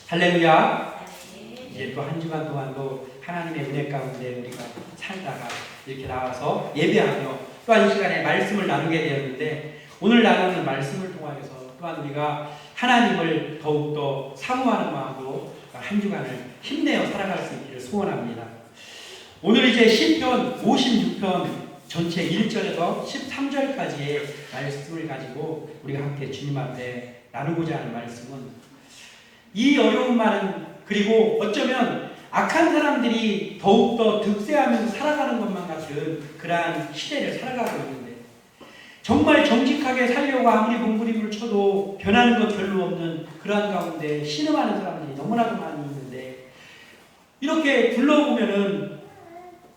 할렐루야. 이제 또 한 주간 동안도 하나님의 은혜 가운데 우리가 살다가 이렇게 나와서 예배하며 또한 이 시간에 말씀을 나누게 되었는데, 오늘 나누는 말씀을 통하여서 또한 우리가 하나님을 더욱더 사모하는 마음으로 한 주간을 힘내어 살아갈 수 있기를 소원합니다. 오늘 이제 시편 56편 전체 1절에서 13절까지의 말씀을 가지고 우리가 함께 주님 앞에 나누고자 하는 말씀은, 이 어려운 말은, 그리고 어쩌면 악한 사람들이 더욱더 득세하면서 살아가는 것만 같은 그러한 시대를 살아가고 있는데, 정말 정직하게 살려고 아무리 몸부림을 쳐도 변하는 것 별로 없는 그러한 가운데 신음하는 사람들이 너무나도 많이 있는데, 이렇게 둘러보면은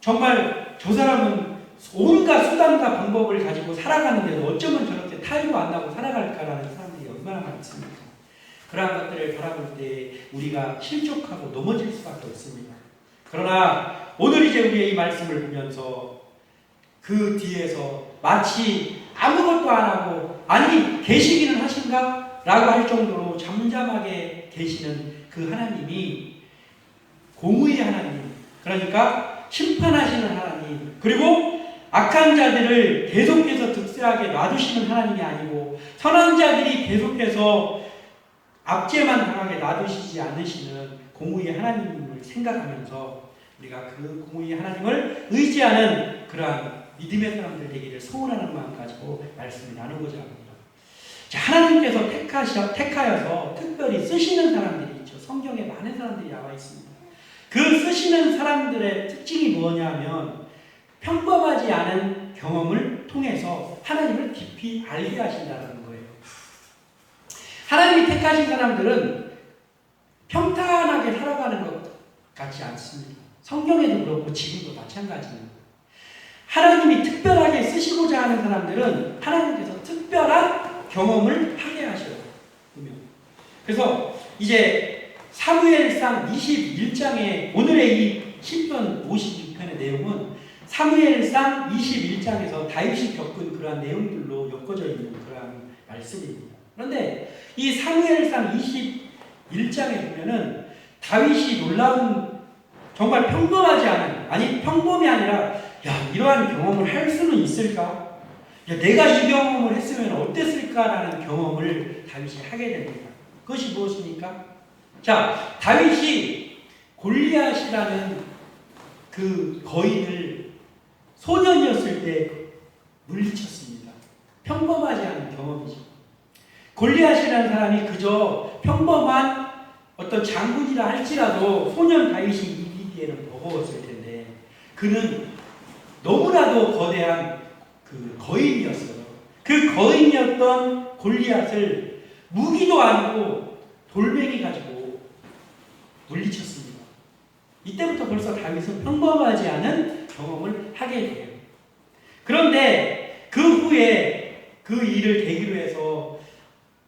정말 저 사람은 온갖 수단과 방법을 가지고 살아가는데도 어쩌면 저렇게 타이도 안 나고 살아갈까라는 사람들이 얼마나 많습니까? 그러한 것들을 바라볼 때 우리가 실족하고 넘어질 수밖에 없습니다. 그러나 오늘 이제 우리의 이 말씀을 보면서 그 뒤에서 마치 아무것도 안 하고, 아니 계시기는 하신가? 라고 할 정도로 잠잠하게 계시는 그 하나님이 공의의 하나님, 그러니까 심판하시는 하나님, 그리고 악한 자들을 계속해서 득세하게 놔두시는 하나님이 아니고 선한 자들이 계속해서 압제만 당하게 놔두시지 않으시는 공의의 하나님을 생각하면서 우리가 그 공의의 하나님을 의지하는 그러한 믿음의 사람들 되기를 소원하는 마음 가지고 말씀을 나누고자 합니다. 자, 하나님께서 택하여서 특별히 쓰시는 사람들이 있죠. 성경에 많은 사람들이 나와 있습니다. 그 쓰시는 사람들의 특징이 뭐냐면, 평범하지 않은 경험을 통해서 하나님을 깊이 알게 하신다는 거예요. 하나님이 택하신 사람들은 평탄하게 살아가는 것 같지 않습니다. 성경에도 그렇고 지금도 마찬가지입니다. 하나님이 특별하게 쓰시고자 하는 사람들은 하나님께서 특별한 경험을 하게 하셔요. 그래서 이제 사무엘상 21장에 오늘의 이 시편 56편의 내용은 사무엘상 21장에서 다윗이 겪은 그러한 내용들로 엮어져 있는 그러한 말씀입니다. 그런데 이 사무엘상 21장에 보면은 다윗이 놀라운, 정말 평범하지 않은, 아니 평범이 아니라, 야, 이러한 경험을 할 수는 있을까? 야, 내가 이 경험을 했으면 어땠을까라는 경험을 다윗이 하게 됩니다. 그것이 무엇입니까? 자, 다윗이 골리앗이라는 그 거인을 소년이었을 때 물리쳤습니다. 평범하지 않은 경험이죠. 골리앗이라는 사람이 그저 평범한 어떤 장군이라 할지라도 소년 다윗이 이기기에는 버거웠을 텐데, 그는 너무나도 거대한 그 거인이었어요. 그 거인이었던 골리앗을 무기도 아니고 돌멩이 가지고 물리쳤습니다. 이때부터 벌써 다윗은 평범하지 않은 경험을 하게 돼요. 그런데 그 후에 그 일을 계기로 해서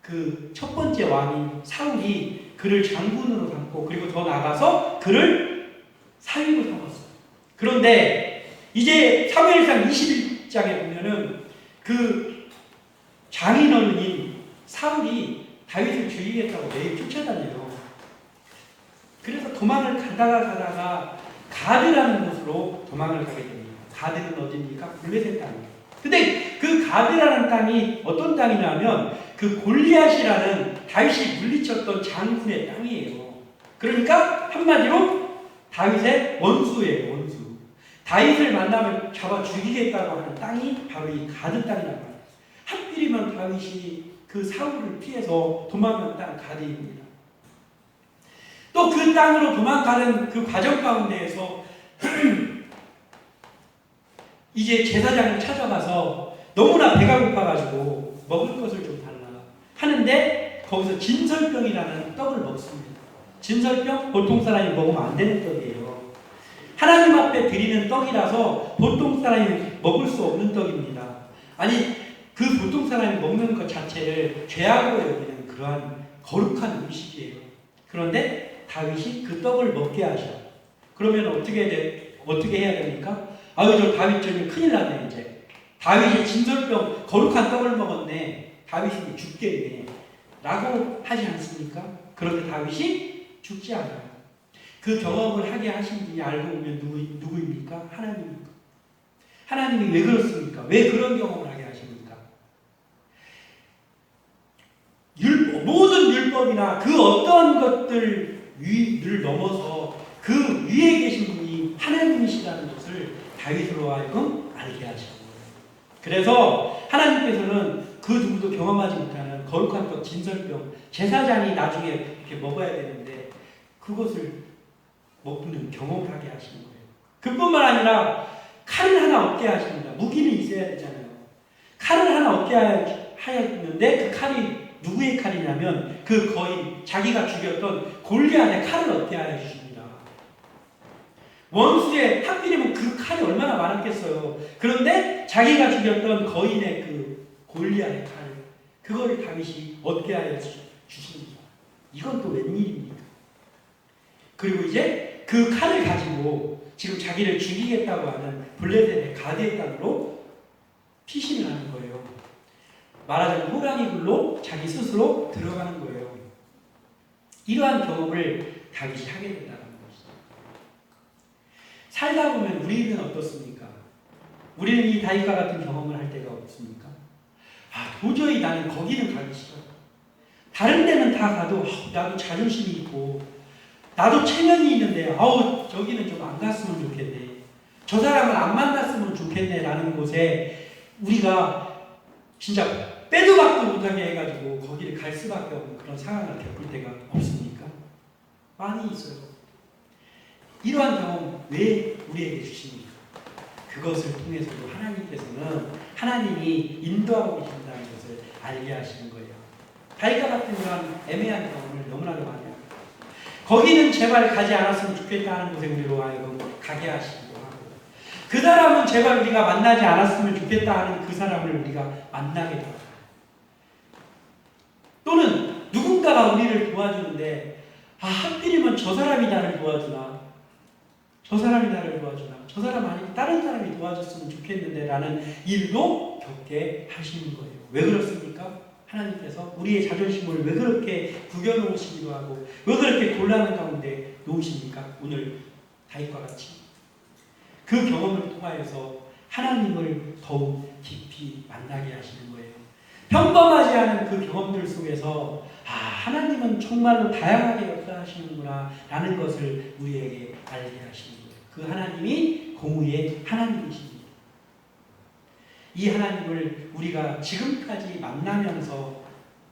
그 첫 번째 왕인 사울이 그를 장군으로 삼고, 그리고 더 나아가서 그를 사위로 삼았어요. 그런데 이제 사무엘상 21장에 보면은 그 장인어른인 사울이 다윗을 죽이겠다고 매일 쫓아다녀요. 그래서 도망을 가다가 가드라는 곳으로 도망을 가게 됩니다. 가드는 어디입니까? 블레셋 땅입니다. 근데 그 가드라는 땅이 어떤 땅이냐면 그 골리앗이라는 다윗이 물리쳤던 장군의 땅이에요. 그러니까 한마디로 다윗의 원수예요, 원수. 다윗을 만나면 잡아 죽이겠다고 하는 땅이 바로 이 가드 땅이란 말이에요. 하필이면 다윗이 그 사울을 피해서 도망간 땅 가드입니다. 또 그 땅으로 도망가는 그 과정 가운데에서 이제 제사장을 찾아가서 너무나 배가 고파가지고 먹을 것을 좀 달라 하는데, 거기서 진설병이라는 떡을 먹습니다. 진설병, 보통 사람이 먹으면 안 되는 떡이에요. 하나님 앞에 드리는 떡이라서 보통 사람이 먹을 수 없는 떡입니다. 아니, 그 보통 사람이 먹는 것 자체를 죄하고 여기는 그러한 거룩한 음식이에요. 그런데 다윗이 그 떡을 먹게 하셔. 그러면 어떻게 해야 됩니까? 아유, 저 다윗 저기 큰일 났네, 이제. 다윗이 진설병, 거룩한 떡을 먹었네. 다윗이 죽겠네. 라고 하지 않습니까? 그런데 다윗이 죽지 않아요. 그 경험을 하게 하신 분이 알고 보면 누구입니까? 하나님입니까? 하나님이 왜 그렇습니까? 왜 그런 경험을 하게 하십니까? 모든 율법이나 그 어떤 것들을 넘어서 그 위에 계신 분이 하나님이시라는 것을 다윗으로 하여금 알게 하신 거예요. 그래서 하나님께서는 그 누구도 경험하지 못하는 거룩한 떡 진설병, 제사장이 나중에 이렇게 먹어야 되는데 그것을 먹는 경험을 하게 하시는 거예요. 그뿐만 아니라 칼을 하나 얻게 하십니다. 무기는 있어야 되잖아요. 칼을 하나 얻게 하였는데 그 칼이 누구의 칼이냐면 그 거의 자기가 죽였던 골리앗의 칼을 얻게 하여 주십니다. 원수의 하필이면 그 칼이 얼마나 많았겠어요. 그런데 자기가 죽였던 거인의 그 골리앗의 칼, 그거를 다윗이 얻게 하여 주십니다. 이건 또 웬일입니까? 그리고 이제 그 칼을 가지고 지금 자기를 죽이겠다고 하는 블레셋의 가드의 땅으로 피신을 하는 거예요. 말하자면 호랑이 굴로 자기 스스로 들어가는 거예요. 이러한 경험을 다윗이 하게 된다는 것이죠. 살다 보면 우리는 어떻습니까? 우리는 이 다윗과 같은 경험을 할 때가 없습니까? 도저히 나는 거기는 가기 싫어. 다른 데는 다 가도 나도 자존심이 있고 나도 체면이 있는데 저기는 좀 안 갔으면 좋겠네. 저 사람을 안 만났으면 좋겠네 라는 곳에 우리가 진짜 빼도 박도 못하게 해가지고 거기를 갈 수밖에 없는 그런 상황을 겪을 때가 없습니까? 많이 있어요. 이러한 경험 왜 우리에게 주십니까? 그것을 통해서도 하나님께서는 하나님이 인도하고 계신다는 것을 알게 하시는 거예요. 다윗과 같은 그런 애매한 경험을 너무나도 많이 합니다. 거기는 제발 가지 않았으면 좋겠다는 곳에 우리로 하여금 가게 하시기도 하고, 그 사람은 제발 우리가 만나지 않았으면 좋겠다 하는 그 사람을 우리가 만나게 됩니다. 또는 누군가가 우리를 도와주는데 하필이면 저 사람이 나를 도와주나, 저 사람이 나를 도와주나, 저 사람 아니고 다른 사람이 도와줬으면 좋겠는데 라는 일도 겪게 하시는 거예요. 왜 그렇습니까? 하나님께서 우리의 자존심을 왜 그렇게 구겨놓으시기도 하고 왜 그렇게 곤란한 가운데 놓으십니까? 오늘 다윗과 같이 그 경험을 통하여서 하나님을 더욱 깊이 만나게 하시는 거예요. 평범하지 않은 그 경험들 속에서 하나님은 정말로 다양하게 역사하시는구나 라는 것을 우리에게 알게 하시는 거예요. 그 하나님이 공의의 하나님이십니다. 이 하나님을 우리가 지금까지 만나면서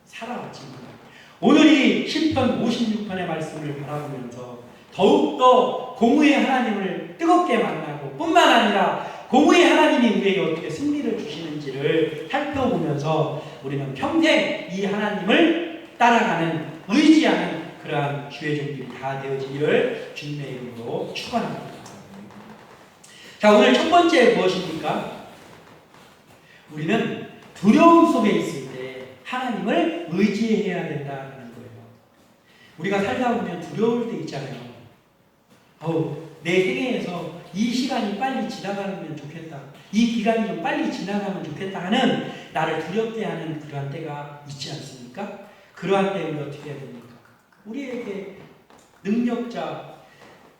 살아왔지만 오늘이 시편 56편의 말씀을 바라보면서 더욱더 공의의 하나님을 뜨겁게 만나고 뿐만 아니라 공의의 하나님이 우리에게 어떻게 승리를 주시는지를 살펴보면서 우리는 평생 이 하나님을 따라가는, 의지하는 그러한 주의 종들이 다 되어지기를 주님의 이름으로 축원합니다. 자, 오늘 첫 번째 무엇입니까? 우리는 두려움 속에 있을 때 하나님을 의지해야 된다는 거예요. 우리가 살다 보면 두려울 때 있잖아요. 내 생애에서 이 시간이 빨리 지나가면 좋겠다. 이 기간이 좀 빨리 지나가면 좋겠다 하는, 나를 두렵게 하는 그러한 때가 있지 않습니까? 그러한 때 우리 어떻게 해야 됩니까? 우리에게 능력자,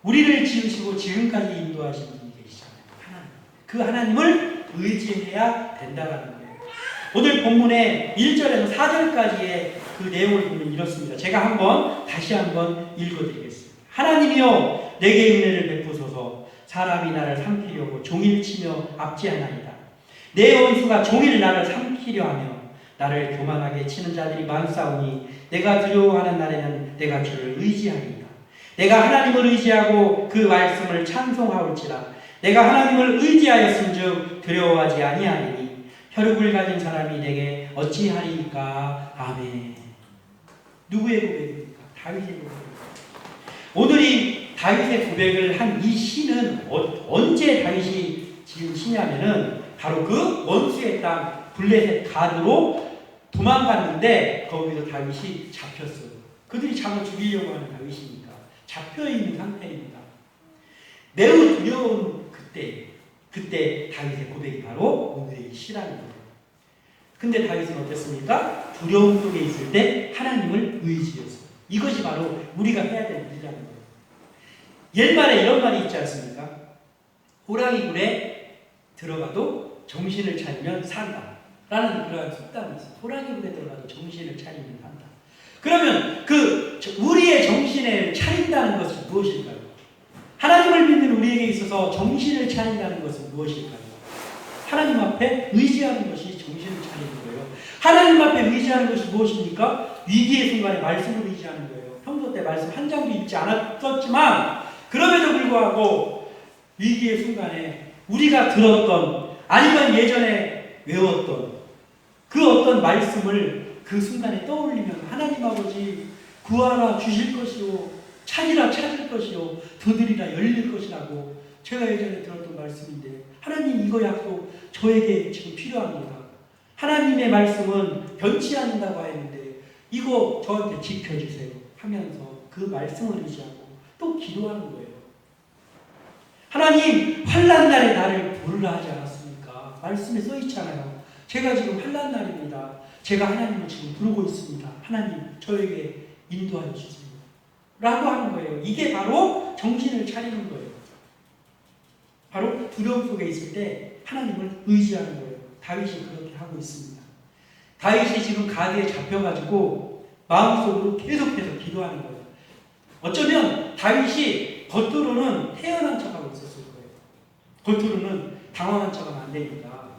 우리를 지으시고 지금까지 인도하신 분이 계시잖아요. 하나님. 그 하나님을 의지해야 된다는 거예요. 오늘 본문의 1절에서 4절까지의 그 내용을 보면 이렇습니다. 제가 다시 한번 읽어드리겠습니다. 하나님이여 내게 은혜를 베푸소서. 사람이 나를 삼키려고 종일 치며 압제하나이다. 내 원수가 종일 나를 삼키려 하며 나를 교만하게 치는 자들이 많사오니 내가 두려워하는 날에는 내가 주를 의지하리이다. 내가 하나님을 의지하고 그 말씀을 찬송하올지라. 내가 하나님을 의지하였음즉 두려워하지 아니하리니 혈육을 가진 사람이 내게 어찌하리이까. 아멘. 누구의 고백입니까? 다윗의 고백입니다. 오늘이 다윗의 고백을 한 이 시는 언제 다윗이 지은 시냐면은 바로 그 원수의 땅 블레셋 가드로 도망갔는데 거기서 다윗이 잡혔어요. 그들이 잡아 죽이려고 하는 다윗이니까 잡혀있는 상태입니다. 매우 두려운 그때 다윗의 고백이 바로 오늘의 시라는 거예요. 근데 다윗은 어땠습니까? 두려움 속에 있을 때 하나님을 의지했어요. 이것이 바로 우리가 해야 될 일이라는 거예요. 옛말에 이런 말이 있지 않습니까? 호랑이 굴에 들어가도 정신을 차리면 산다 라는 그러한 속담이 있어요. 호랑이 굴에 들어가도 정신을 차리면 산다. 그러면 우리의 정신을 차린다는 것은 무엇일까요? 하나님을 믿는 우리에게 있어서 정신을 차린다는 것은 무엇일까요? 하나님 앞에 의지하는 것이 정신을 차리는 거예요. 하나님 앞에 의지하는 것이 무엇입니까? 위기의 순간에 말씀을 의지하는 거예요. 평소 때 말씀 한 장도 읽지 않았었지만 그럼에도 불구하고 위기의 순간에 우리가 들었던 아니면 예전에 외웠던 그 어떤 말씀을 그 순간에 떠올리면 하나님 아버지 구하라 주실 것이요 찾으라 찾을 것이요 두드리라 열릴 것이라고 제가 예전에 들었던 말씀인데 하나님 이거 약속 저에게 지금 필요합니다. 하나님의 말씀은 변치 않는다고 했는데 이거 저한테 지켜주세요 하면서 그 말씀을 의지하고 또 기도하는 거예요. 하나님 환난 날에 나를 부르라 하지 않았습니까? 말씀에 써 있잖아요. 제가 지금 환난 날입니다. 제가 하나님을 지금 부르고 있습니다. 하나님 저에게 인도하여 주세요 라고 하는 거예요. 이게 바로 정신을 차리는 거예요. 바로 두려움 속에 있을 때 하나님을 의지하는 거예요. 다윗이 그렇게 하고 있습니다. 다윗이 지금 가드에 잡혀가지고 마음속으로 계속해서 기도하는 거예요. 어쩌면 다윗이 겉으로는 태연한 척하고 있었을 거예요. 겉으로는 당황한 척하면 안 되니까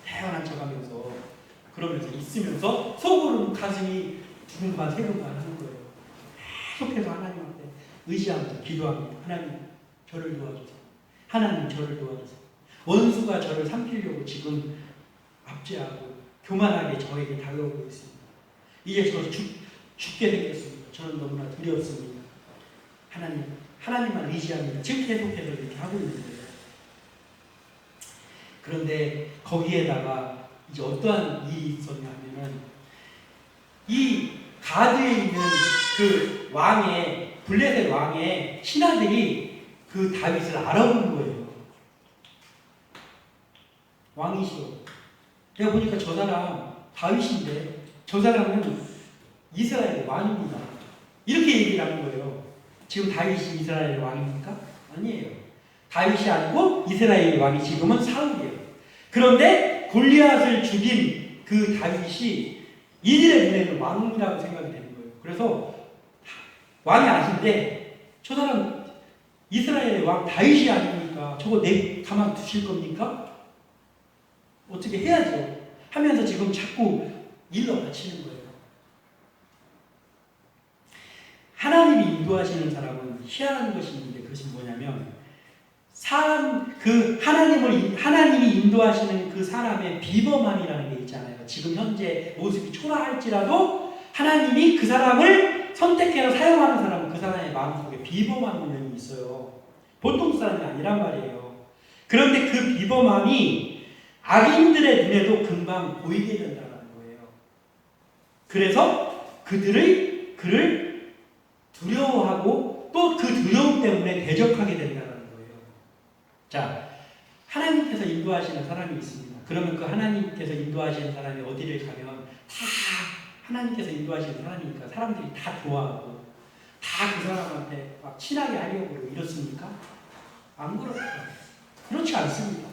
태연한 척하면서 그러면서 있으면서 속으로는 가슴이 두근반 세근반 하는 거예요. 계속해서 하나님 앞에 의지하면서 기도합니다. 하나님 저를 도와주세요. 하나님 저를 도와주세요. 원수가 저를 삼키려고 지금 압제하고 교만하게 저에게 다가오고 있습니다. 이제 저 죽게 생겼습니다. 저는 너무나 두려웠습니다. 하나님만 의지합니다. 지금 계속해서 이렇게 하고 있는 거예요. 그런데 거기에다가 이제 어떠한 일이 있었냐면은 이 가드에 있는 그 왕의 블레셋 왕의 신하들이 그 다윗을 알아보는 거예요. 왕이시오. 내가 보니까 저 사람 다윗인데 저 사람은 이스라엘의 왕입니다. 이렇게 얘기를 하는 거예요. 지금 다윗이 이스라엘의 왕입니까? 아니에요. 다윗이 아니고 이스라엘의 왕이 지금은 사울이에요. 그런데 골리앗을 죽인 그 다윗이 이들의 눈에는 왕이라고 생각이 되는 거예요. 그래서 왕이 아닌데 저 사람 이스라엘의 왕 다윗이 아닙니까? 저거 가만 두실 겁니까? 어떻게 해야죠? 하면서 지금 자꾸 일러 바치는 거예요. 하나님이 인도하시는 사람은 희한한 것이 있는데 그것이 뭐냐면 하나님이 인도하시는 그 사람의 비범함이라는 게 있잖아요. 지금 현재 모습이 초라할지라도 하나님이 그 사람을 선택해서 사용하는 사람은 그 사람의 마음속에 비범한 면이 있어요. 보통 사람이 아니란 말이에요. 그런데 그 비범함이 악인들의 눈에도 금방 보이게 된다는 거예요. 그래서 그를 두려워하고 또 그 두려움 때문에 대적하게 된다는 거예요. 자, 하나님께서 인도하시는 사람이 있습니다. 그러면 그 하나님께서 인도하시는 사람이 어디를 가면 다 하나님께서 인도하시는 사람이니까 사람들이 다 좋아하고 다 그 사람한테 막 친하게 하려고 이렇습니까? 안 그렇죠. 그렇지 않습니다.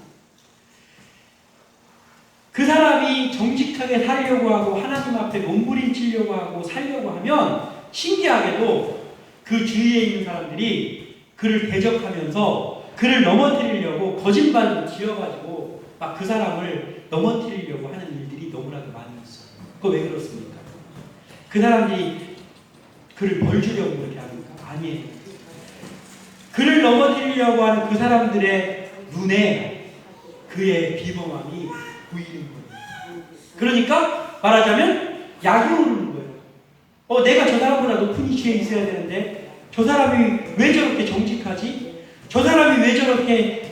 그 사람이 정직하게 살려고 하고 하나님 앞에 몸부림치려고 하고 살려고 하면 신기하게도 그 주위에 있는 사람들이 그를 대적하면서 그를 넘어뜨리려고 거짓말을 지어가지고 막 그 사람을 넘어뜨리려고 하는 일들이 너무나도 많이 있어요. 그거 왜 그렇습니까? 그 사람들이 그를 벌 주려고 그렇게 합니까? 아니에요. 그를 넘어뜨리려고 하는 그 사람들의 눈에 그의 비범함이 보이는 거예요. 그러니까 말하자면 약이 오르는 거예요. 내가 저 사람보다 높은 위치에 있어야 되는데 저 사람이 왜 저렇게 정직하지? 저 사람이 왜 저렇게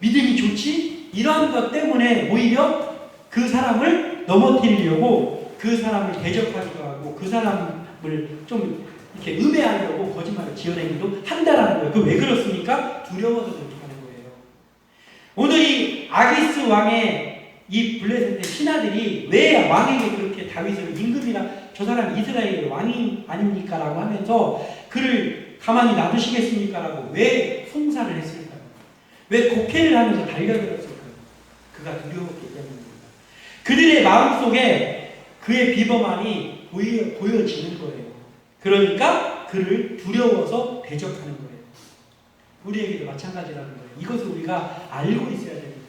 믿음이 좋지? 이러한 것 때문에 오히려 그 사람을 넘어뜨리려고 그 사람을 대적하기도 하고 그 사람을 좀 이렇게 음해하려고 거짓말을 지어내기도 한다라는 거예요. 그 왜 그렇습니까? 두려워서 그렇게 하는 거예요. 오늘 이 아기스 왕의 이 블레셋의 신하들이 왜 왕에게 그렇게 다윗을 임금이라 저 사람 이스라엘 왕이 아닙니까? 라고 하면서 그를 가만히 놔두시겠습니까? 라고 왜 송사를 했을까요? 왜 곡해를 하면서 달려들었을까요? 그가 두려웠기 때문입니다. 그들의 마음속에 그의 비범함이 보여지는 거예요. 그러니까 그를 두려워서 대적하는 거예요. 우리에게도 마찬가지라는 거예요. 이것을 우리가 알고 있어야 되는 거예요.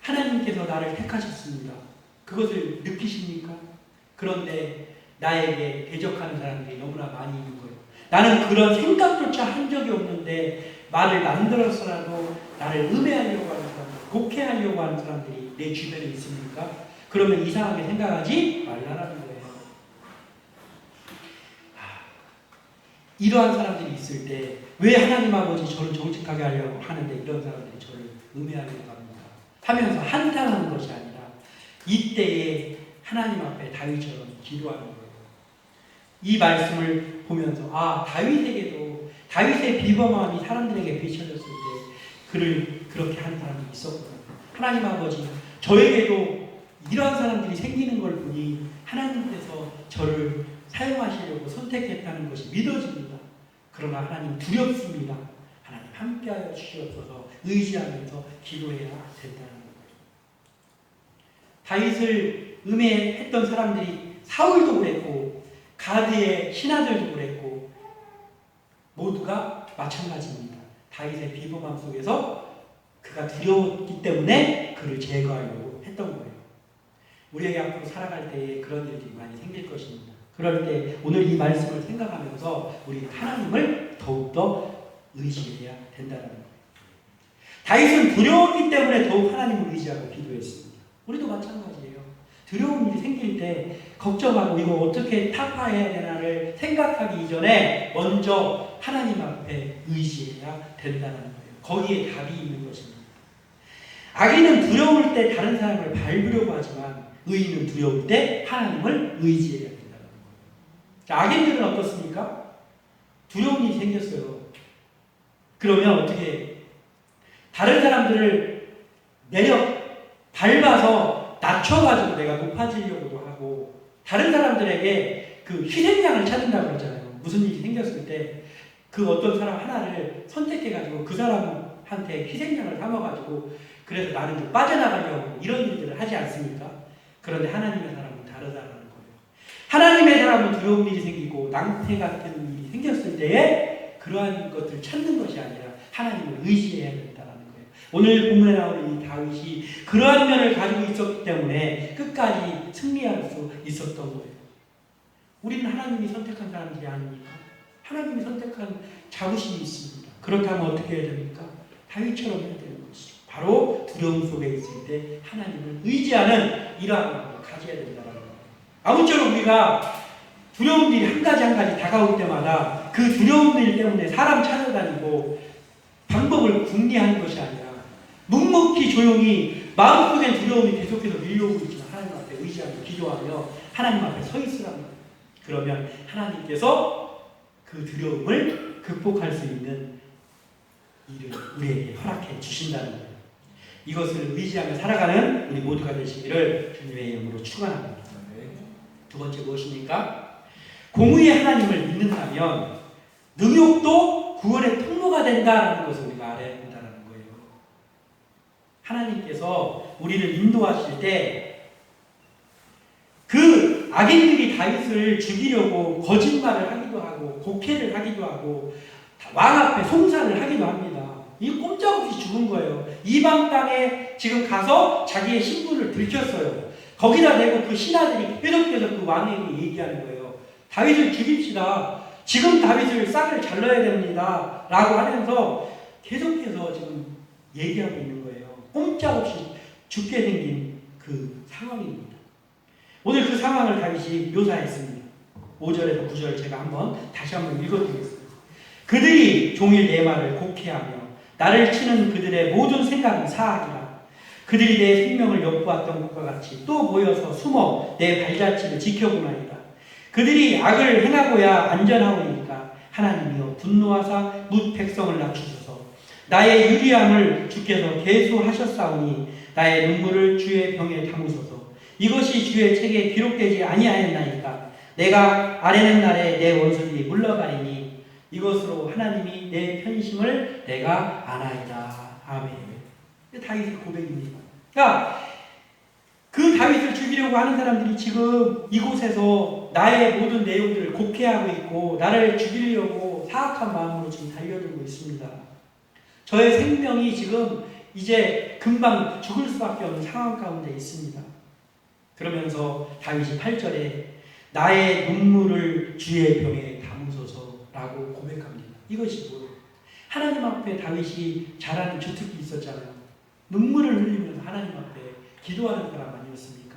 하나님께서 나를 택하셨습니다. 그것을 느끼십니까? 그런데 나에게 대적하는 사람들이 너무나 많이 있는 거예요. 나는 그런 생각조차 한 적이 없는데 말을 만들어서라도 나를 음해하려고 하는 사람들, 곡해하려고 하는 사람들이 내 주변에 있습니까? 그러면 이상하게 생각하지 말라라는 거예요. 이러한 사람들이 있을 때 왜 하나님 아버지 저를 정직하게 하려고 하는데 이런 사람들이 저를 음해하려고 합니다. 하면서 한탄하는 것이 아니라 이때에 하나님 앞에 다윗처럼 기도하는 거예요. 이 말씀을 보면서 다윗에게도 다윗의 비범함이 사람들에게 비춰졌을 때 그를 그렇게 하는 사람이 있었구나. 하나님 아버지 저에게도 이러한 사람들이 생기는 걸 보니 하나님께서 저를 사용하시려고 선택했다는 것이 믿어집니다. 그러나 하나님 두렵습니다. 하나님 함께하여 주시옵소서 의지하면서 기도해야 된다는 거예요. 다윗을 음해했던 사람들이 사울도 그랬고 가드의 신하들도 그랬고 모두가 마찬가지입니다. 다윗의 비범함 속에서 그가 두려웠기 때문에 그를 제거하려고 했던 거예요. 우리에게 앞으로 살아갈 때에 그런 일들이 많이 생길 것입니다. 그럴 때 오늘 이 말씀을 생각하면서 우리 하나님을 더욱더 의지해야 된다는 거예요. 다윗은 두려웠기 때문에 더욱 하나님을 의지하고 기도했습니다. 우리도 마찬가지예요. 두려운 일이 생길 때 걱정하고 이거 어떻게 타파해야 되나를 생각하기 이전에 먼저 하나님 앞에 의지해야 된다는 거예요. 거기에 답이 있는 것입니다. 악인은 두려울 때 다른 사람을 밟으려고 하지만 의인은 두려울 때 하나님을 의지해야 된다는 거예요. 자, 악인들은 어떻습니까? 두려운 일이 생겼어요. 그러면 어떻게 다른 사람들을 밟아서 낮춰가지고 내가 높아지려고도 하고 다른 사람들에게 그 희생양을 찾는다고 그러잖아요. 무슨 일이 생겼을 때 그 어떤 사람 하나를 선택해가지고 그 사람한테 희생양을 삼아가지고 그래서 나는 좀 빠져나가려고 이런 일들을 하지 않습니까? 그런데 하나님의 사람은 다르다는 거예요. 하나님의 사람은 두려운 일이 생기고 낭패 같은 일이 생겼을 때에 그러한 것들을 찾는 것이 아니라 하나님을 의지해야 된다는 거예요. 오늘 본문에 나오는 이 다윗이 그러한 면을 가지고 있었기 때문에 끝까지 승리할 수 있었던 거예요. 우리는 하나님이 선택한 사람들이 아닙니까? 하나님이 선택한 자부심이 있습니다. 그렇다면 어떻게 해야 됩니까? 다윗처럼 해야 되는 것이죠. 바로 두려움 속에 있을 때 하나님을 의지하는 이러한 마음을 가져야 된다는 거예요. 아무쪼록 우리가 두려운 일이 한 가지 다가올 때마다 그 두려운 일 때문에 사람 찾아다니고 방법을 궁리하는 것이 아니라 묵묵히 조용히 마음속에 두려움이 계속해서 밀려오고 있지만 하나님 앞에 의지하며 기도하며 하나님 앞에 서 있으라는 거예요. 그러면 하나님께서 그 두려움을 극복할 수 있는 일을 우리에게 허락해 주신다는 거예요. 이것을 의지하며 살아가는 우리 모두가 되시기를 주님의 이름으로 축원합니다. 두 번째 무엇입니까? 공의의 하나님을 믿는다면 능욕도 구원의 통로가 된다는 것을 우리가 알아야 된다는 거예요. 하나님께서 우리를 인도하실 때 그 악인들이 다윗을 죽이려고 거짓말을 하기도 하고 곡해를 하기도 하고 왕 앞에 송사를 하기도 합니다. 이 꼼짝없이 죽은 거예요. 이방 땅에 지금 가서 자기의 신분을 들켰어요. 거기다 대고 그 신하들이 계속해서 그 왕에게 얘기하는 거예요. 다윗을 죽입시다. 지금 다윗을 싹을 잘라야 됩니다. 라고 하면서 계속해서 지금 얘기하고 있는 거예요. 꼼짝없이 죽게 생긴 그 상황입니다. 오늘 그 상황을 다윗이 묘사했습니다. 5절에서 9절 제가 다시 한번 읽어드리겠습니다. 그들이 종일 내 말을 곡해하며 나를 치는 그들의 모든 생각이 사악이라. 그들이 내 생명을 엿보았던 것과 같이 또 모여서 숨어 내 발자취를 지켜보나이다. 그들이 악을 행하고야 안전하오니까 하나님이여 분노하사 뭇 백성을 낮추소서. 나의 유리함을 주께서 계수하셨사오니 나의 눈물을 주의 병에 담으소서. 이것이 주의 책에 기록되지 아니하였나이까. 내가 아뢰는 날에 내 원수들이 물러가리니 이것으로 하나님이 내 편심을 내가 아나이다. 아멘. 다윗의 고백입니다. 그러니까 그 다윗을 죽이려고 하는 사람들이 지금 이곳에서 나의 모든 내용들을 곡해하고 있고 나를 죽이려고 사악한 마음으로 지금 달려들고 있습니다. 저의 생명이 지금 이제 금방 죽을 수밖에 없는 상황 가운데 있습니다. 그러면서 다윗이 8절에 나의 눈물을 주의 병에 담으소서라고 고백합니다. 이것이 뭐예요? 하나님 앞에 다윗이 잘하는 주특기 있었잖아요. 눈물을 흘리면서 하나님 앞에 기도하는 사람 아니었습니까?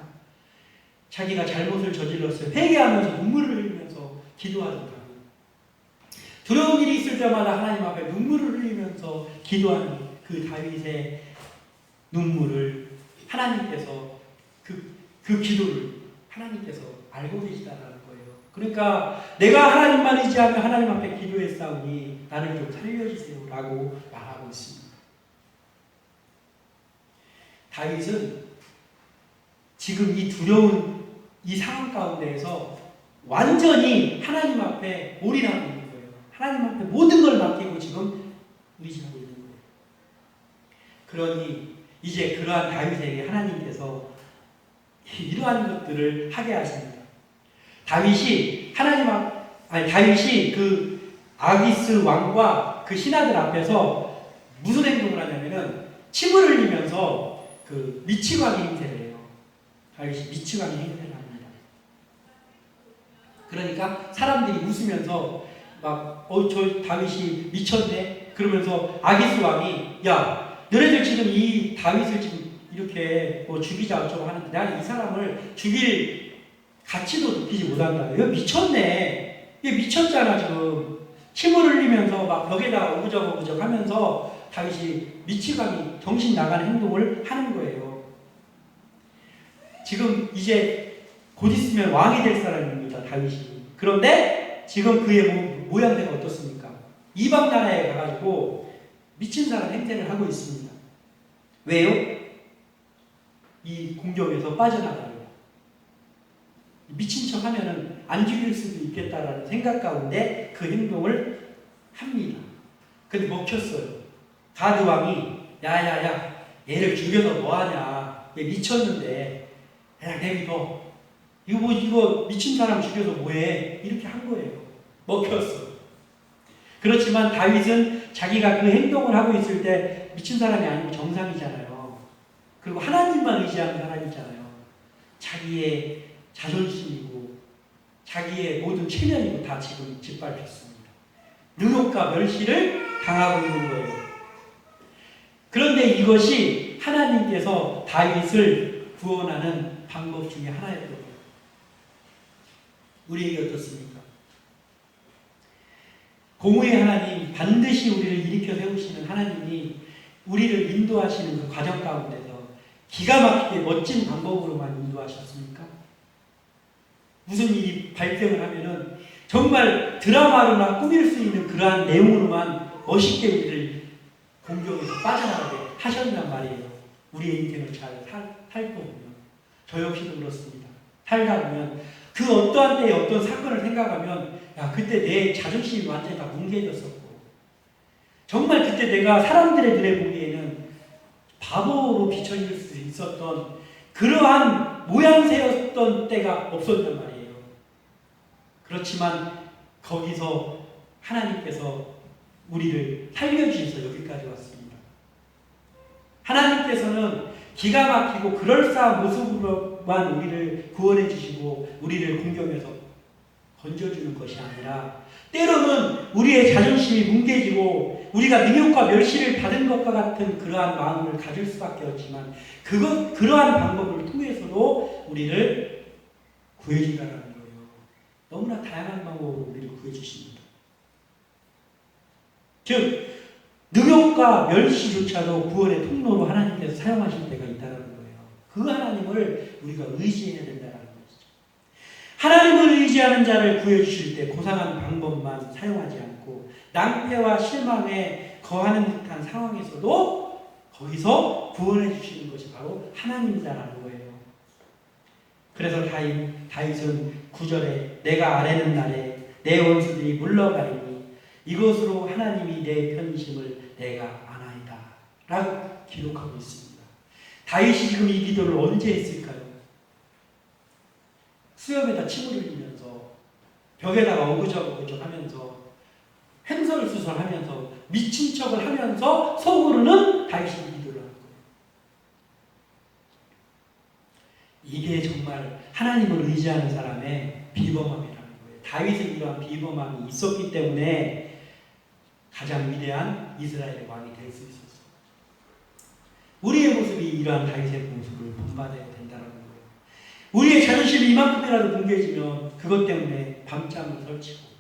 자기가 잘못을 저질렀어요. 회개하면서 눈물을 흘리면서 기도하는 사람. 두려운 일이 있을 때마다 하나님 앞에 눈물을 흘리면서 기도하는 그 다윗의 눈물을 하나님께서 그 기도를 하나님께서 알고 계시다는 거예요. 그러니까 내가 하나님만 의지하며 하나님 앞에 기도했사오니 나를 좀 살려주세요 라고 말하고 있습니다. 다윗은 지금 이 두려운 이 상황 가운데에서 완전히 하나님 앞에 올인하고 있는 거예요. 하나님 앞에 모든 걸 맡기고 지금 의지하고 있는 거예요. 그러니 이제 그러한 다윗에게 하나님께서 이러한 것들을 하게 하십니다. 다윗이 다윗이 그 아기스 왕과 그 신하들 앞에서 무슨 행동을 하냐면은 침을 흘리면서 그 미치광이 행세를 해요. 다윗이 미치광이 행세를 합니다. 그러니까 사람들이 웃으면서 막 저 다윗이 미쳤네 그러면서 아기스 왕이 야 너네들 지금 이 다윗을 지금 이렇게 뭐 죽이자 어쩌고 하는데 나는 이 사람을 죽일 가치도 느끼지 못한다. 이거 미쳤네. 이게 미쳤잖아 지금. 침을 흘리면서 막 벽에다가 오구적 하면서 다윗이 미치광이 정신 나가는 행동을 하는 거예요. 지금 이제 곧 있으면 왕이 될 사람입니다. 다윗이. 그런데 지금 그의 모양새가 어떻습니까? 이방 나라에 가가지고 미친 사람 행세를 하고 있습니다. 왜요? 이 공격에서 빠져나가요. 미친 척 하면은 안 죽일 수도 있겠다라는 생각 가운데 그 행동을 합니다. 근데 먹혔어요. 가드 왕이 야야야 얘를 죽여서 뭐하냐. 얘 미쳤는데 그냥 내비둬. 이거 미친 사람 죽여서 뭐해. 이렇게 한 거예요. 먹혔어. 그렇지만 다윗은 자기가 그 행동을 하고 있을 때 미친 사람이 아니고 정상이잖아요. 그리고 하나님만 의지하는 사람이잖아요. 자기의 자존심이고 자기의 모든 체면이고 다 지금 짓밟혔습니다. 능욕과 멸시를 당하고 있는 거예요. 그런데 이것이 하나님께서 다윗을 구원하는 방법 중에 하나였던 거예요. 우리에게 어떻습니까? 공의의 하나님, 반드시 우리를 일으켜 세우시는 하나님이 우리를 인도하시는 그 과정 가운데서 기가 막히게 멋진 방법으로만 인도하셨습니까? 무슨 일이 발생을 하면은 정말 드라마로나 꾸밀 수 있는 그러한 내용으로만 멋있게 우리를 공경에서 빠져나가게 하셨단 말이에요. 우리의 인생을 잘 살고 보면. 저 역시도 그렇습니다. 살다 보면 그 어떠한 때에 어떤 사건을 생각하면 야 그때 내 자존심이 완전히 다 뭉개졌었고 정말 그때 내가 사람들의 눈에 보기에는 바보로 비춰질 수 있었던 그러한 모양새였던 때가 없었단 말이에요. 그렇지만 거기서 하나님께서 우리를 살려주셔서 여기까지 왔습니다. 하나님께서는 기가 막히고 그럴싸한 모습으로만 우리를 구원해 주시고 우리를 공경해서 건져주는 것이 아니라 때로는 우리의 자존심이 뭉개지고 우리가 능욕과 멸시를 받은 것과 같은 그러한 마음을 가질 수밖에 없지만 그러한 방법을 통해서도 우리를 구해준다는 거예요. 너무나 다양한 방법으로 우리를 구해주십니다. 즉 능욕과 멸시조차도 구원의 통로로 하나님께서 사용하실 때가 있다는 거예요. 그 하나님을 우리가 의지해야 된다는 것이죠. 하나님을 의지하는 자를 구해주실 때 고상한 방법만 사용하지 않고 낭패와 실망에 거하는 듯한 상황에서도 거기서 구원해 주시는 것이 바로 하나님이라는 거예요. 그래서 다윗은 9절에 내가 아뢰는 날에 내 원수들이 물러가리니 이것으로 하나님이 내 편심을 내가 아나이다 라고 기록하고 있습니다. 다윗이 지금 이 기도를 언제 했을까요? 수염에다 침을 흘리면서 벽에다가 어그적어그적 하면서 횡설수설하면서 미친 척을 하면서 속으로는 다윗이 기도를 하는 거예요. 이게 정말 하나님을 의지하는 사람의 비범함이라는 거예요. 다윗은 이러한 비범함이 있었기 때문에 가장 위대한 이스라엘의 왕이 될 수 있었어요. 우리의 모습이 이러한 다윗의 모습을 본받아야 된다는 거예요. 우리의 자존심이 이만큼이라도 뭉개지면 그것 때문에 밤잠을 설치고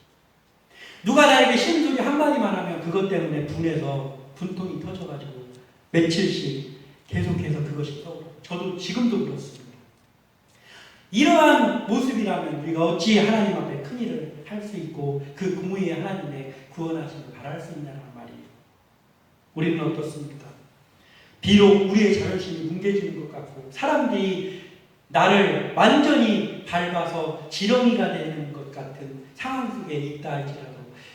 누가 나에게 싫은 소리 한마디만 하면 그것 때문에 분해서 분통이 터져가지고 며칠씩 계속해서 그것이 떠오르고 저도 지금도 그렇습니다. 이러한 모습이라면 우리가 어찌 하나님 앞에 큰 일을 할 수 있고 그 공의의 하나님의 구원하심을 바랄 수 있냐는 말이에요. 우리는 어떻습니까? 비록 우리의 자존심이 뭉개지는 것 같고 사람들이 나를 완전히 밟아서 지렁이가 되는 것 같은 상황 속에 있다 할지라도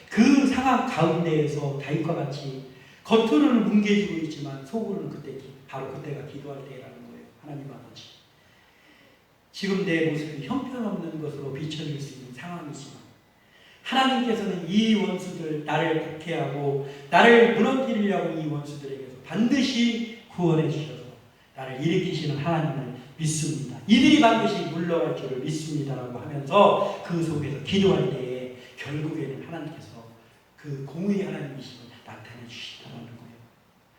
그 상황 가운데에서 다윗과 같이 겉으로는 뭉개지고 있지만 속으로는 바로 그때가 기도할 때라는 거예요. 하나님 아버지, 지금 내 모습이 형편없는 것으로 비춰질 수 있는 상황이지만 하나님께서는 이 원수들 나를 박해하고 나를 무너뜨리려고 이 원수들에게서 반드시 구원해 주셔서 나를 일으키시는 하나님을 믿습니다. 이들이 반드시 물러갈 줄을 믿습니다라고 하면서 그 속에서 기도할 때에 결국에는 하나님께서 그 공의의 하나님이심을 나타내 주시다는 거예요.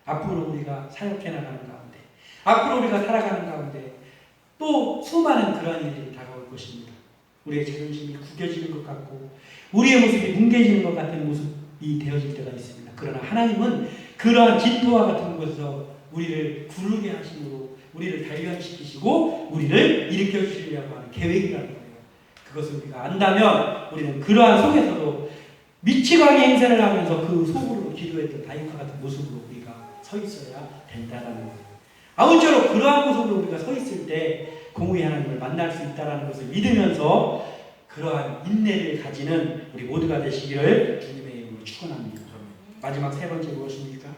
앞으로 우리가 사역해 나가는 가운데, 앞으로 우리가 살아가는 가운데 또 수많은 그러한 일들이 다가올 것입니다. 우리의 자존심이 구겨지는 것 같고 우리의 모습이 뭉개지는 것 같은 모습이 되어질 때가 있습니다. 그러나 하나님은 그러한 진토와 같은 곳에서 우리를 구르게 하심으로 우리를 단련시키시고 우리를 일으켜 주시려고 하는 계획이라는 거예요. 그것을 우리가 안다면 우리는 그러한 속에서도 미치광이 행세를 하면서 그 속으로 기도했던 다윗과 같은 모습으로 우리가 서 있어야 된다는 거예요. 아무쪼록 그러한 모습으로 우리가 서 있을 때 공의의 하나님을 만날 수 있다는 것을 믿으면서 그러한 인내를 가지는 우리 모두가 되시기를 주님의 이름으로 축원합니다. 마지막 세 번째 무엇입니까?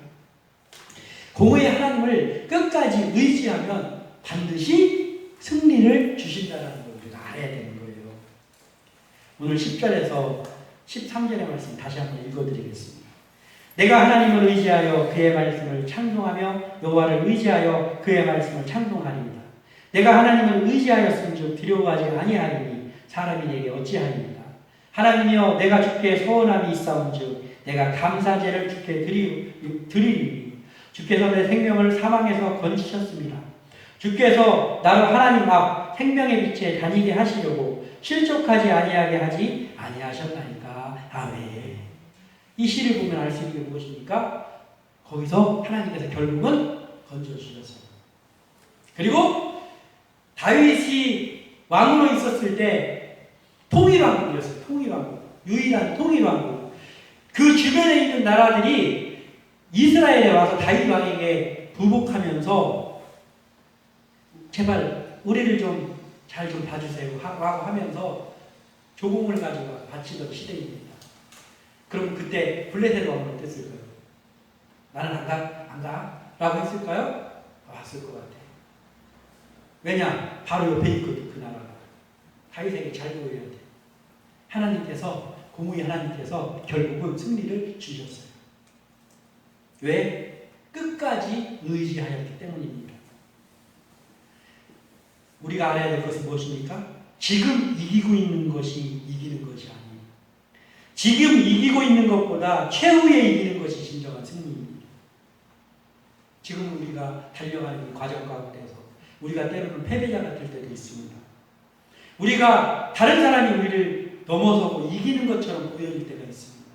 공의의 하나님을 끝까지 의지하면 반드시 승리를 주신다는 걸 우리가 알아야 되는 거예요. 오늘 10절에서 13절의 말씀 다시 한번 읽어드리겠습니다. 내가 하나님을 의지하여 그의 말씀을 찬송하며 여호와를 의지하여 그의 말씀을 찬송하리이다. 내가 하나님을 의지하였음즉 두려워하지 아니하리니 사람이 내게 어찌하리이까. 하나님이여 내가 주께 서원함이 있사온즉 내가 감사제를 주께 드리리니 주께서 내 생명을 사망에서 건지셨습니다. 주께서 나로 하나님 앞 생명의 빛에 다니게 하시려고 실족하지 아니하게 하지 아니하셨나이까. 아멘. 이 시를 보면 알 수 있는 게 무엇입니까? 거기서 하나님께서 결국은 건져주셨어요. 그리고 다윗이 왕으로 있었을 때 통일왕국이었어요. 통일왕국. 유일한 통일왕국. 그 주변에 있는 나라들이 이스라엘에 와서 다윗 왕에게 부복하면서 제발 우리를 좀 잘 좀 봐주세요 라고 하면서 조공을 가지고 바치던 시대입니다. 그럼 그때 블레셋 왕은 어땠을까요? 나는 안 가? 라고 했을까요? 왔을 것 같아요. 왜냐? 바로 옆에 있거든 그 나라가. 다윗에게 잘 보여야 돼. 하나님께서 공의의 하나님께서 결국은 승리를 주셨어요. 왜? 끝까지 의지하였기 때문입니다. 우리가 알아야 될 것은 무엇입니까? 지금 이기고 있는 것이 이기는 것이 아니에요. 지금 이기고 있는 것보다 최후에 이기는 것이 진정한 승리입니다. 지금 우리가 달려가는 이 과정 가운데서 우리가 때로는 패배자 같을 때도 있습니다. 우리가 다른 사람이 우리를 넘어서고 이기는 것처럼 보여질 때가 있습니다.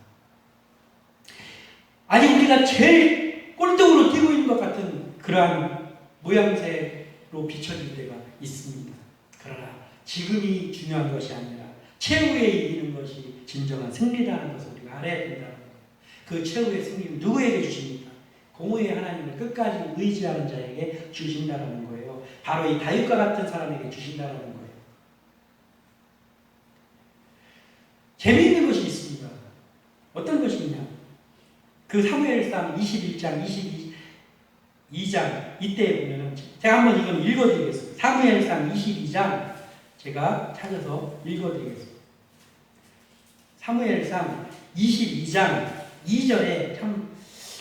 아니 우리가 제일 꼴등으로 뛰고 있는 것 같은 그러한 모양새로 비춰질 때가 있습니다. 그러나 지금이 중요한 것이 아니라 최후에 이기는 것이 진정한 승리라는 것을 우리가 알아야 된다는 거예요. 그 최후의 승리는 누구에게 주십니까? 공의의 하나님을 끝까지 의지하는 자에게 주신다는 거예요. 바로 이 다윗과 같은 사람에게 주신다는 거예요. 재미있는 것이 있습니다. 어떤 것이 있냐? 그 사무엘상 21장, 22장 이때 보면은 제가 한번 이건 읽어드리겠습니다. 사무엘상 22장 제가 찾아서 읽어드리겠습니다. 사무엘상 22장 2절에 참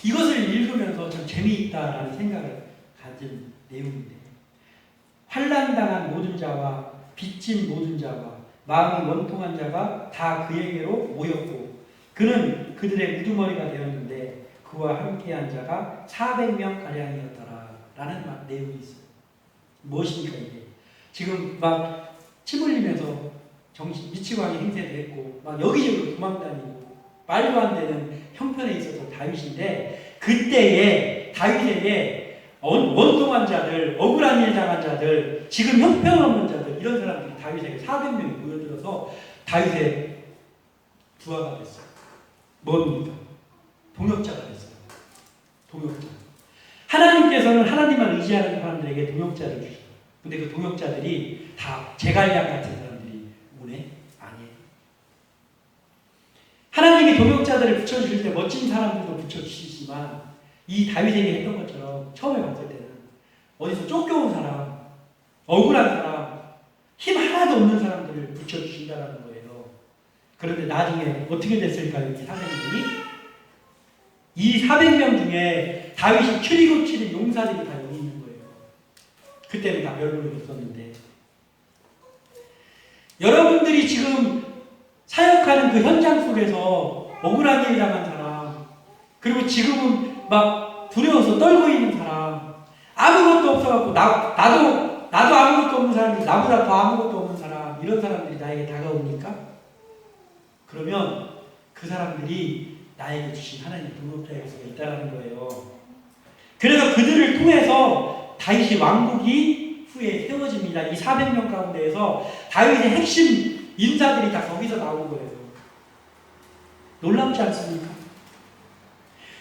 이것을 읽으면서 참 재미있다라는 생각을 가진 내용인데, 환난당한 모든 자와 빚진 모든 자와 마음이 원통한 자가 다 그에게로 모였고 그는 그들의 우두머리가 되었는데 그와 함께한 자가 400명가량이었더라 라는 내용이 있어요. 무엇입니까 이게? 지금 막 침 흘리면서 정신 미치광이 행세됐고 막 여기저기 도망다니고 말도 안 되는 형편에 있어서 다윗인데, 그때에 다윗에게 원통한 자들, 억울한 일 당한 자들, 지금 형편없는 자들, 이런 사람들이 다윗에게 400명이 모여들어서 다윗의 부하가 됐어요. 뭡니까? 동역자가 됐어요. 동역자. 하나님께서는 하나님만 의지하는 사람들에게 동역자를 주셔요. 근데 그 동역자들이 다 제갈량 같은 사람들이 오네? 아니에요. 하나님이 동역자들을 붙여주실 때 멋진 사람들도 붙여주시지만 이 다윗에게 했던 것처럼 처음에 봤을 때는 어디서 쫓겨온 사람, 억울한 사람, 힘 하나도 없는 사람들을 붙여주신다는 거예요. 그런데 나중에 어떻게 됐을까요? 이 400명이? 이 400명 중에 다윗이 추리고 치는 용사들이 다 여기 있는 거예요. 그때는 다 멸망이 없었는데, 여러분들이 지금 사역하는 그 현장 속에서 억울한 일 당한 사람, 그리고 지금은 막 두려워서 떨고 있는 사람, 아무것도 없어갖고 나도 아무것도 없는 사람이 나보다 더 아무것도 없는 사람, 이런 사람들이 나에게 다가오니까 그러면 그 사람들이 나에게 주신 하나님의 동역자의 요소가 있다는 거예요. 그래서 그들을 통해서 다윗이 왕국이 후에 세워집니다. 이 400명 가운데에서 다윗의 핵심 인사들이 다 거기서 나온 거예요. 놀랍지 않습니까?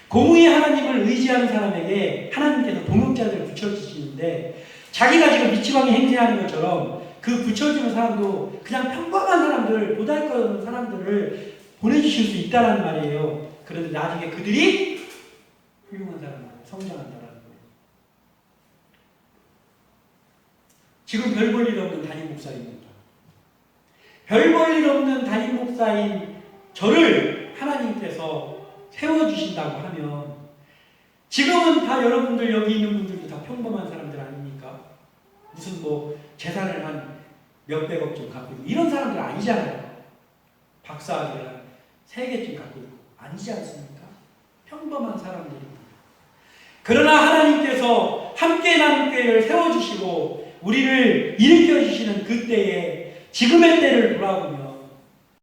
공의의 하나님을 의지하는 사람에게 하나님께서 동역자들을 붙여주시는데, 자기가 지금 미치광이 행세하는 것처럼 그 붙여주는 사람도 그냥 평범한 사람들, 보잘것없는 사람들을 보내주실 수 있다는 말이에요. 그런데 나중에 그들이 훌륭한 사람들, 성장한다는 거예요. 지금 별 볼 일 없는 담임 목사입니다. 별 볼 일 없는 담임 목사인 저를 하나님께서 세워주신다고 하면, 지금은 다 여러분들 여기 있는 분들도 다 평범한 사람들 아닙니까? 무슨 뭐 재산을 한 몇백억 좀 갖고 있고 이런 사람들 아니잖아요. 박사학위를 한 3개쯤 갖고 있고 아니지 않습니까? 평범한 사람들입니다. 그러나 하나님께서 함께 나는 교회를 세워주시고 우리를 일으켜주시는 그때에 지금의 때를 돌아보면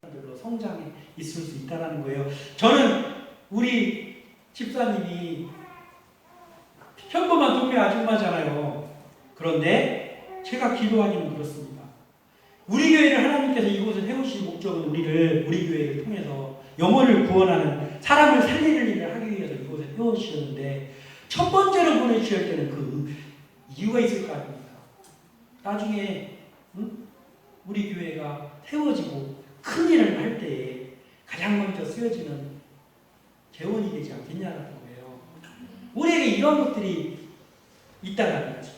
사람들로 성장해 있을 수 있다는 거예요. 저는 우리 집사님이 평범한 동네 아줌마잖아요. 그런데 제가 기도하기는 그렇습니다. 우리 교회를 하나님께서 이곳에 세우신 목적은 우리 교회를 통해서 영혼을 구원하는, 사람을 살리는 일을 하기 위해서 이곳에 세워주셨는데, 첫 번째로 보내주실 때는 그 이유가 있을 거 아닙니까? 나중에 우리 교회가 세워지고 큰 일을 할 때에 가장 먼저 쓰여지는 개원이 되지 않겠냐는 거예요. 우리에게 이런 것들이 있다는 거죠.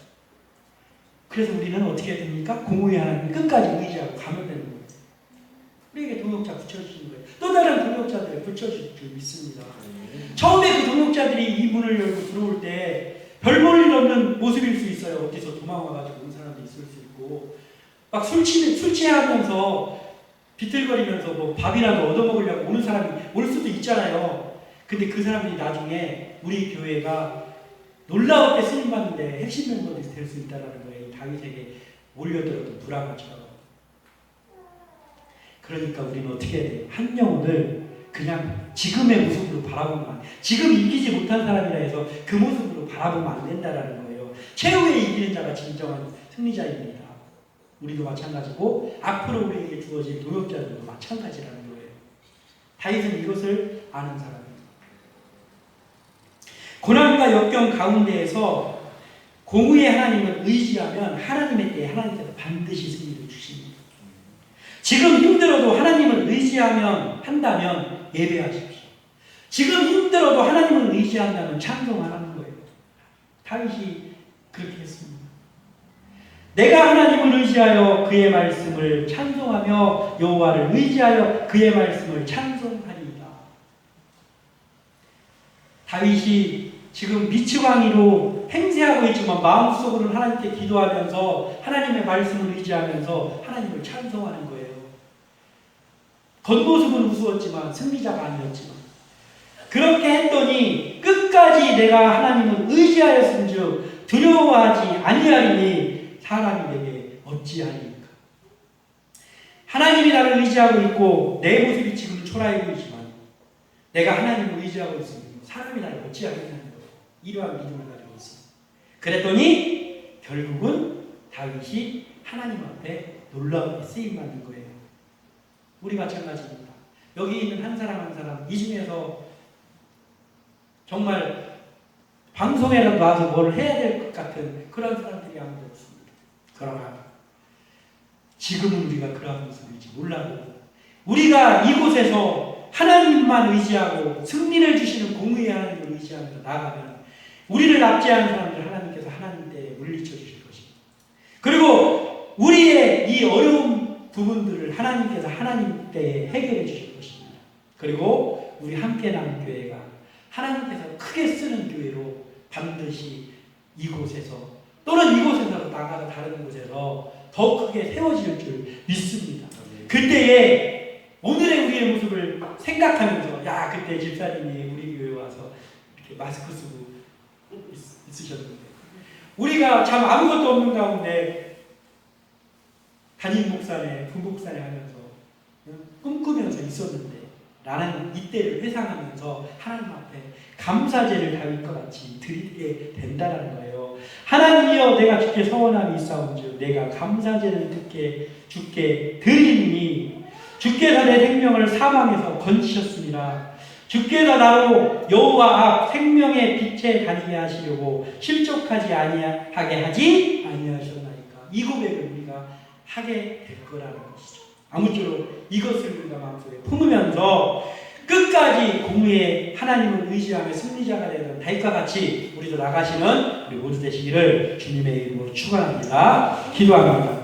그래서 우리는 어떻게 해야 됩니까? 공의의 하나님 끝까지 의지하고 가면 되는 거예요. 우리에게 동역자 붙여주신 거예요. 또 다른 동역자들을 붙여줄 줄 믿습니다. 처음에 그 동역자들이 이 문을 열고 들어올 때 별 볼 일 없는 모습일 수 있어요. 어디서 도망와가지고 온 사람도 있을 수 있고, 막 술 취하면서 비틀거리면서 뭐 밥이라도 얻어먹으려고 오는 사람이 올 수도 있잖아요. 근데 그 사람들이 나중에 우리 교회가 놀라웠게 쓰임받는데 핵심 멤버들이 될 수 있다는 거예요. 다윗에게 몰려들었던 불화가처럼. 그러니까 우리는 어떻게 해야 돼요? 한 영혼을 그냥 지금의 모습으로 바라보면 안 돼. 지금 이기지 못한 사람이라 해서 그 모습으로 바라보면 안 된다는 거예요. 최후에 이기는 자가 진정한 승리자입니다. 우리도 마찬가지고 앞으로 우리에게 주어질 동역자들도 마찬가지라는 거예요. 다윗은 이것을 아는 사람입니다. 고난과 역경 가운데에서 공의의 하나님을 의지하면 하나님의 때에 하나님께서 반드시 승리를 주십니다. 지금 힘들어도 하나님을 한다면 예배하십시오. 지금 힘들어도 하나님을 의지한다면 찬송하라는 거예요. 다윗이 그렇게 했습니다. 내가 하나님을 의지하여 그의 말씀을 찬송하며 여호와를 의지하여 그의 말씀을 찬송하리이다. 다윗이 지금 미치광이로 행세하고 있지만 마음속으로는 하나님께 기도하면서 하나님의 말씀을 의지하면서 하나님을 찬송하는 거예요. 겉모습은 우스웠지만 승리자가 아니었지만 그렇게 했더니 끝까지 내가 하나님을 의지하였은즉 두려워하지 아니하리니 사람이 내게 어찌하리까. 하나님이 나를 의지하고 있고 내 모습이 지금 초라해 보이지만 내가 하나님을 의지하고 있으니 사람이 나를 어찌하겠냐는 거예요. 이러한 믿음을 가지고 있습니다. 그랬더니 결국은 다윗이 하나님 앞에 놀랍게 쓰임받는 거예요. 우리 마찬가지입니다. 여기 있는 한 사람 한 사람 이 중에서 정말 방송에라도 나와서 뭘 해야 될 것 같은 그런 사람들이 아무도 없습니다. 그러나 지금은 우리가 그러한 모습일지 몰라도 우리가 이곳에서 하나님만 의지하고 승리를 주시는 공의의 하나님을 의지하면서 나아가면 우리를 납치하는 사람들 하나님께서 하나님 때에 물리쳐 주실 것입니다. 그리고 우리의 이 어려운 부분들을 하나님께서 하나님 때에 해결해 주실 것입니다. 그리고 우리 함께 남은 교회가 하나님께서 크게 쓰는 교회로 반드시 이곳에서 또는 이곳에서 나가서 다른 곳에서 더 크게 세워질 줄 믿습니다. 그때에 오늘의 우리의 모습을 생각하면서 야 그때 집사님이 우리 교회 와서 이렇게 마스크 쓰고 있으셨는데 우리가 참 아무것도 없는 가운데 담임 목사네 부목사네 하면서 꿈꾸면서 있었는데 나는 이때를 회상하면서 하나님 앞에 감사제를 다윗과 같이 드리게 된다는 거예요. 하나님이여 내가 주께 서원함이 있사온즉 내가 감사제를 주께 드리니 주께서 내 생명을 사망에서 건지셨습니다. 주께서 나로 여호와 앞 생명의 빛에 다니게 하시려고 실족하지 아니하게 하지 아니하셨나이까. 이 고백을 우리가 하게 될 거라는 것이죠. 아무쪼록 이것을 우리가 마음속에 품으면서 끝까지 공의의 하나님을 의지하며 승리자가 되는 다윗과 같이 우리도 나가시는 우리 모두 되시기를 주님의 이름으로 축원합니다. 기도합니다.